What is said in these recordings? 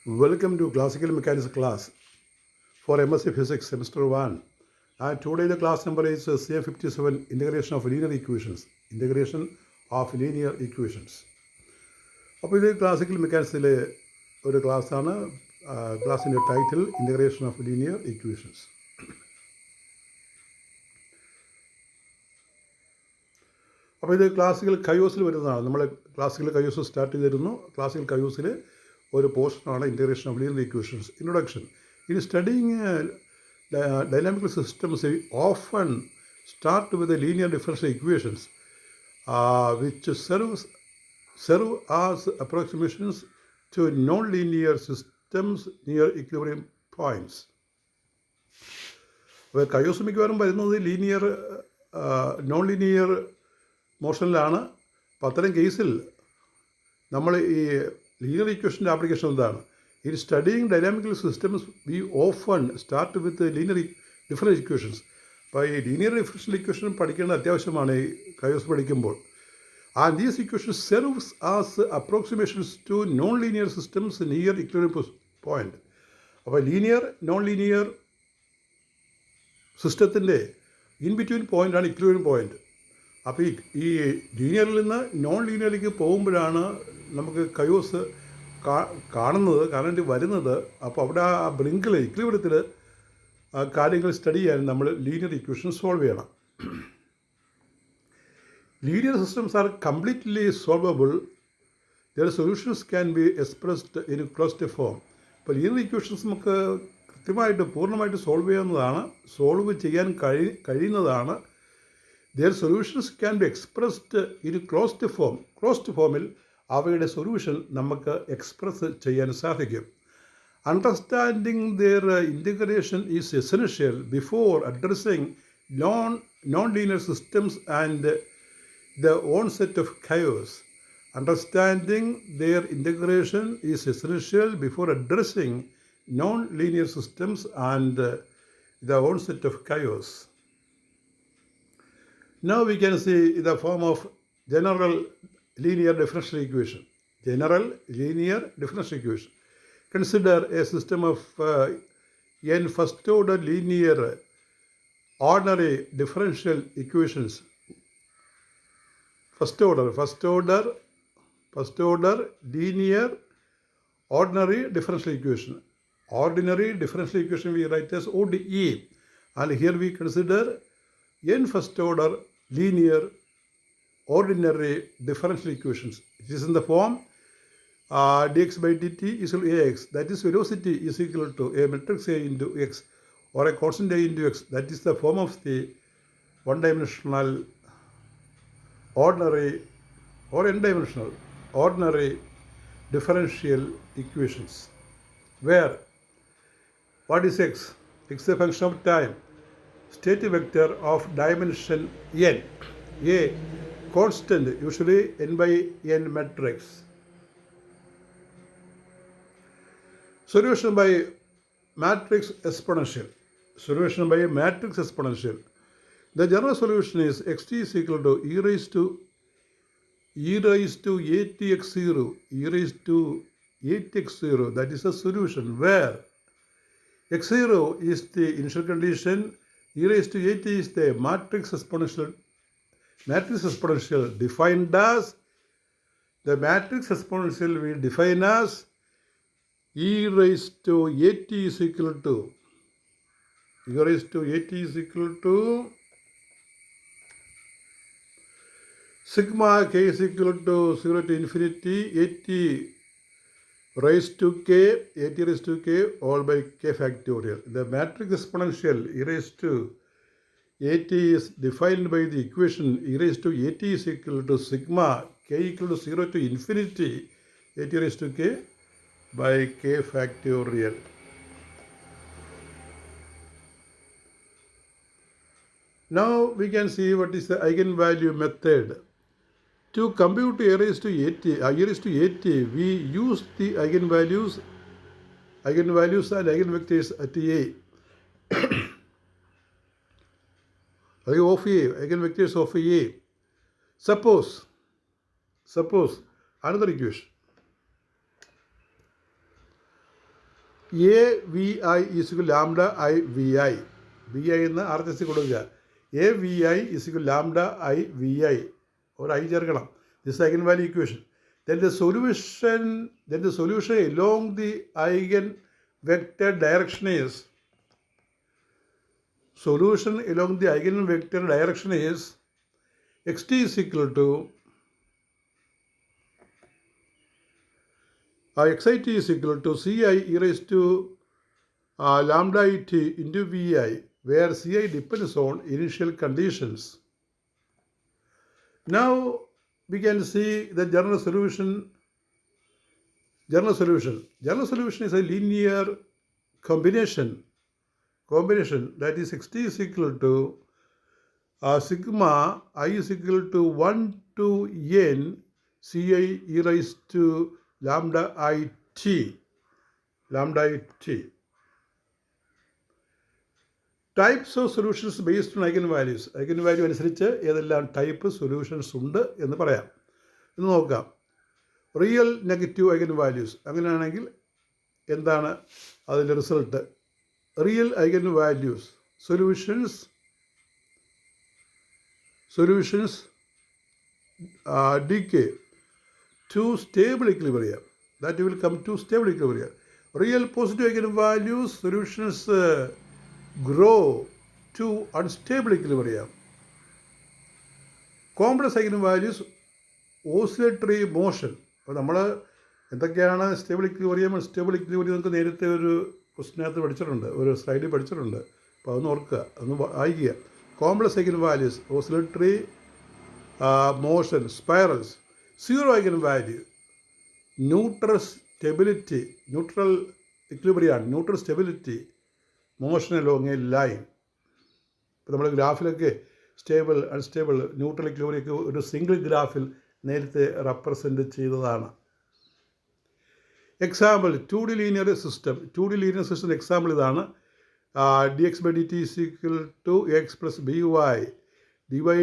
Welcome to Classical Mechanics class for MSc Physics Semester 1. And today the class number is CM57, Integration of Linear Equations. Integration of Linear Equations. അപ്പോൾ ഇത് classical മെക്കാനിക്സിലെ ഒരു ക്ലാസ്സാണ്. ക്ലാസ്സിൻ്റെ title integration of linear equations. അപ്പോൾ ഇത് classical കയോസിൽ വരുന്നതാണ്. നമ്മൾ ക്ലാസിക്കൽ കയോസ് സ്റ്റാർട്ട് ചെയ്തിരുന്നു. ക്ലാസിക്കൽ കയോസിൽ ഒരു പോർഷനാണ് integration of linear equations. Introduction. In studying dynamical systems, we often start with the linear differential equations which serve as approximations to non-linear systems near equilibrium points. അപ്പോൾ chaos മിക്കവാറും വരുന്നത് non linear മോഷനിലാണ്. അപ്പോൾ അത്തരം കേസിൽ നമ്മൾ ഈ ലീനിയർ ഇക്വേഷൻ്റെ ആപ്ലിക്കേഷൻ എന്താണ്? In studying dynamical systems, we often start with linear differential equations. അപ്പോൾ ഈ ലീനിയർ ഡിഫറൻഷ്യൽ ഇക്വേഷൻ പഠിക്കേണ്ടത് അത്യാവശ്യമാണ് ഈ കയോസ് പഠിക്കുമ്പോൾ. And these equations serves as approximations to non linear systems near equilibrium point. അപ്പോൾ ലീനിയർ നോൺ ലീനിയർ സിസ്റ്റത്തിൻ്റെ in between പോയിൻ്റാണ് equilibrium point. അപ്പോൾ ഈ ലീനിയറിൽ നിന്ന് നോൺ ലീനിയറിലേക്ക് പോകുമ്പോഴാണ് നമുക്ക് കയോസ് കാണുന്നത്, കാണേണ്ടി വരുന്നത്. അപ്പോൾ അവിടെ ആ ബ്രിങ്കിൽ ഇക്വിലിബ്രിയത്തിൽ കാര്യങ്ങൾ സ്റ്റഡി ചെയ്യാൻ നമ്മൾ ലീനിയർ ഇക്വേഷൻ സോൾവ് ചെയ്യണം. Linear systems are completely solvable. Their solutions can be expressed in closed form. അപ്പോൾ ലീനിയർ ഇക്വേഷൻസ് നമുക്ക് കൃത്യമായിട്ട് പൂർണ്ണമായിട്ട് സോൾവ് ചെയ്യാൻ കഴിയുന്നതാണ്. Their solutions can be expressed in closed form. Closed ഫോമിൽ അവയുടെ സൊല്യൂഷൻ നമുക്ക് എക്സ്പ്രസ് ചെയ്യാൻ സാധിക്കും. Understanding their integration is essential before addressing non linear systems and the onset of chaos. Understanding their integration is essential before addressing non linear systems and the onset of chaos. Now we can see the form of general linear differential equation. General linear differential equation. Consider a system of n first order linear ordinary differential equations. First order linear ordinary differential equation. Ordinary differential equation we write as ODE. And here we consider n first order linear ordinary differential equations. It is in the form dx by dt is equal to ax, that is velocity is equal to a matrix A into x or a constant A into x. That is the form of the one-dimensional ordinary or n-dimensional ordinary differential equations. Where what is x? X is a function of time. State vector of dimension n. A constant, usually n by n matrix. Solution by matrix exponential. The general solution is xt is equal to e raised to atx0. That is the solution where x0 is the initial condition, e raised to at is the matrix exponential defined as the matrix exponential we define as e raised to at is equal to sigma k is equal to 0 to infinity at raised to k all by k factorial. The matrix exponential e raised to at is defined by the equation e raised to at is equal to sigma k equal to 0 to infinity at raised to k by k factorial. Now we can see what is the eigenvalue method. To compute e raised to at, we use the eigenvalues and eigenvectors at A. Eigenvectors of A. Suppose another equation. A v i is equal lambda i v i v i എന്ന് R S S കൊടുക്കുക. A v i is equal lambda i v i ഒരു i ചേർക്കണം. This eigen value equation. Then the solution along the eigen vector direction is xt is equal to xit is equal to ci e raised to lambda it into vi, where ci depends on initial conditions. Now we can see the general solution. General solution is a linear combination that is xt is equal to sigma I is equal to 1 to n ci e raised to lambda I t. Types of solutions based on eigenvalues. Eigenvalue അനുസരിച്ച് ഏതെല്ലാം type solutions ഉണ്ട് എന്ന് പറയാം. ഇന്ന് നോക്കാം. Real negative eigen values. അങ്ങനെയാണെങ്കിൽ എന്താണ് അതിൻ്റെ result? Real eigen values solutions decay to stable equilibrium. That will come to stable equilibrium. Real positive eigenvalues solutions grow to unstable equilibrium. Complex eigenvalues oscillatory motion. അപ്പോൾ നമ്മൾ എന്തൊക്കെയാണ് stable equilibrium നമുക്ക് നേരത്തെ ഒരു ക്വസ്റ്റിനകത്ത് പഠിച്ചിട്ടുണ്ട്, ഒരു സ്ലൈഡിൽ പഠിച്ചിട്ടുണ്ട്. അപ്പോൾ അതൊന്ന് ഓർക്കുക, അതൊന്ന് വായിക്കുക. Complex eigen values oscillatory motion spirals. Zero eigen value neutral stability motion along A line. ഇപ്പോൾ നമ്മൾ ഗ്രാഫിലൊക്കെ സ്റ്റേബിൾ അൺസ്റ്റേബിൾ ന്യൂട്രൽ ഇക്വിലിബ്രിയൊക്കെ ഒരു സിംഗിൾ ഗ്രാഫിൽ നേരത്തെ റെപ്രസെൻ്റ് ചെയ്തതാണ്. Example 2D linear system example ഇതാണ്. dx by dt is equal to x plus by, dy by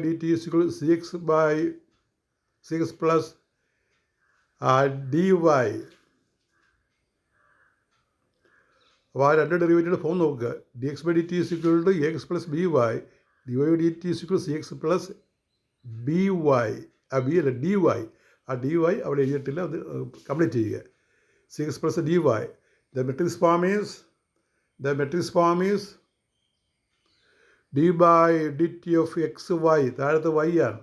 dt is equal to cx by cx plus dy. അപ്പോൾ ആ രണ്ട് ഡെറിവേറ്റീവിൻ്റെ ഫോം നോക്കുക. dx by dt is equal to x plus by, dy by dt is equal to cx plus by. B അല്ല dy. ആ dy അവിടെ എഴുതിയിട്ടില്ല, അത് complete ചെയ്യുക. cx plus dy. The matrix form is d by dt of xy. താഴത്തെ y ആണ്.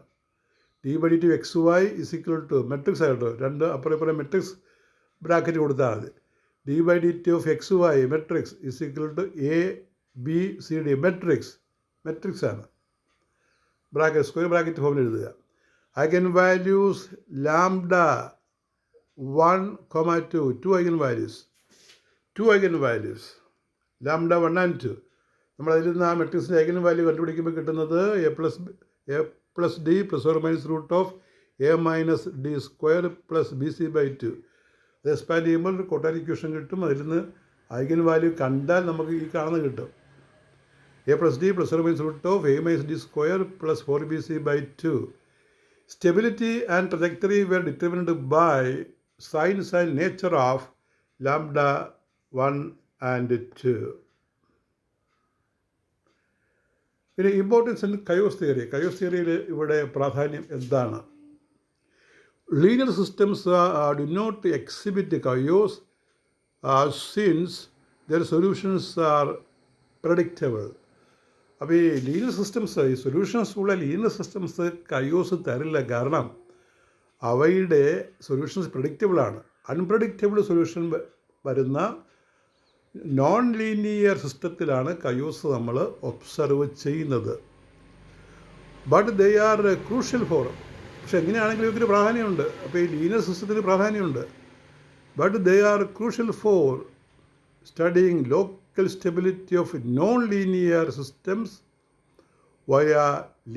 d by dt of xy is equal to matrix ആയിട്ടോ, രണ്ട് അപ്പുറം മെട്രിക്സ് ബ്രാക്കറ്റ് കൊടുത്താൽ മതി. d by dt of xy matrix is equal to a b c d. Matrix ആണ്. Bracket square bracket ഫോമിൽ എഴുതുക. Eigen values lambda 1, 2. Two eigenvalues lambda 1 and 2. നമ്മളതിൽ നിന്ന് ആ മെട്രിക്സിൻ്റെ ഐഗൻ വാല്യൂ കണ്ടുപിടിക്കുമ്പോൾ കിട്ടുന്നത് a plus d plus or minus root of a minus d square plus bc by 2. അത് expand ചെയ്യുമ്പോൾ ഒരു ക്വാഡ്രാറ്റിക് ഇക്വേഷൻ കിട്ടും. അതിൽ നിന്ന് ഐഗൻ വാല്യൂ കണ്ടാൽ നമുക്ക് ഈ കാണുന്നത് കിട്ടും. a plus d plus or minus root of a minus d square plus 4bc by 2. Stability and trajectory were determined by science and nature of lambda 1 and 2. പിന്നെ importance in chaos തിയറിയിൽ ഇവിടെ പ്രാധാന്യം എന്താണ്? Linear systems do not exhibit chaos since their solutions are predictable. അപ്പോൾ ഈ linear systems, ഈ solutions ഉള്ള linear systems chaos തരില്ല. കാരണം അവയുടെ സൊല്യൂഷൻസ് പ്രഡിക്റ്റബിളാണ്. അൺപ്രഡിക്റ്റബിൾ സൊല്യൂഷൻ വരുന്ന നോൺ ലീനിയർ സിസ്റ്റത്തിലാണ് കയോസ് നമ്മൾ ഒബ്സർവ് ചെയ്യുന്നത്. But they are crucial for. പക്ഷെ എങ്ങനെയാണെങ്കിലും ഇവർക്ക് പ്രാധാന്യമുണ്ട്. അപ്പോൾ ഈ ലീനിയർ സിസ്റ്റത്തിന് പ്രാധാന്യമുണ്ട്. But they are crucial for studying local stability of non linear systems via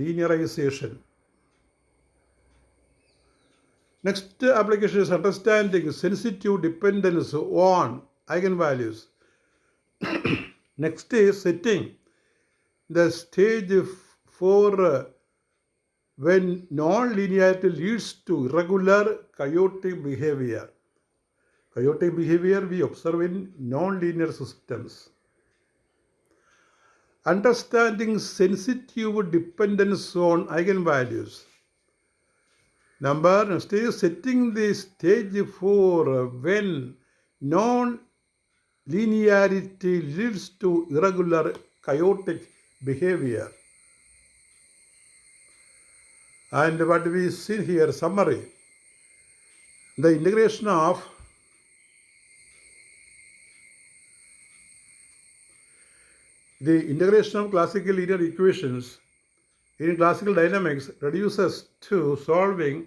linearization. Next application is understanding sensitive dependence on eigenvalues. Next is setting the stage for when non-linearity leads to irregular chaotic behavior. Chaotic behavior we observe in non-linear systems. Understanding sensitive dependence on eigenvalues. Next is setting the stage for when non-linearity leads to irregular chaotic behavior. And what we see here, summary. The integration of classical linear equations in classical dynamics reduces to solving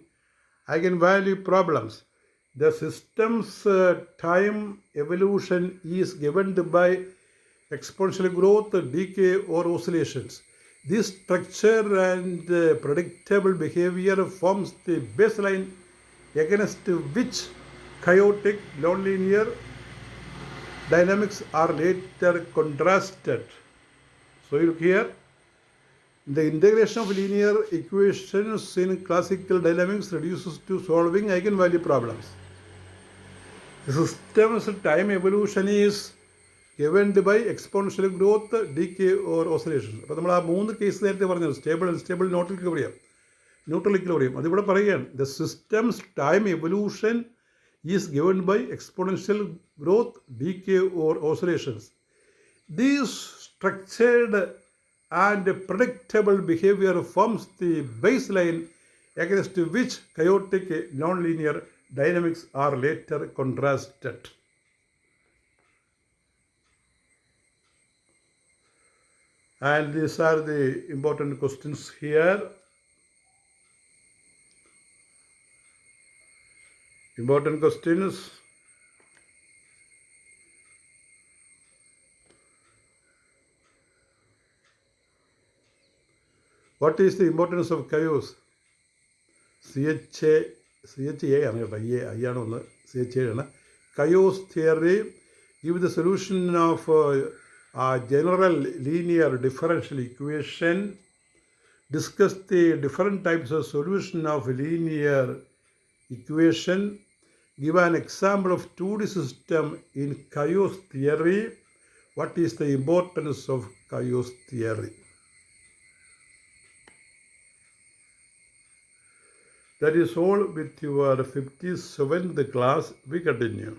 eigenvalue problems. The system's time evolution is governed by exponential growth, decay, or oscillations. This structure and predictable behavior forms the baseline against which chaotic, nonlinear dynamics are later contrasted. So you look here, the integration of linear equations in classical dynamics reduces to solving eigenvalue problems. The system's time evolution is governed by exponential growth, decay, or oscillations. അപ്പോൾ നമ്മൾ ആ 3 case നേരത്തെ പറഞ്ഞത് stable unstable neutral equilibrium അതിവിടെ പറയുകയാണ്. The systems time evolution is given by exponential growth, decay, or oscillations. These structured and predictable behavior forms the baseline against which chaotic nonlinear dynamics are later contrasted. And these are the important questions here. Important questions. What is the importance of chaos? CHA ആണ് കേട്ടോ, I ആണ് ഒന്ന്, CHA ആണ്. Chaos theory give the solution of a general linear differential equation. Discuss the different types of solution of linear equation. Give an example of 2D system in chaos theory. What is the importance of chaos theory? That is all with your 57th class. We continue.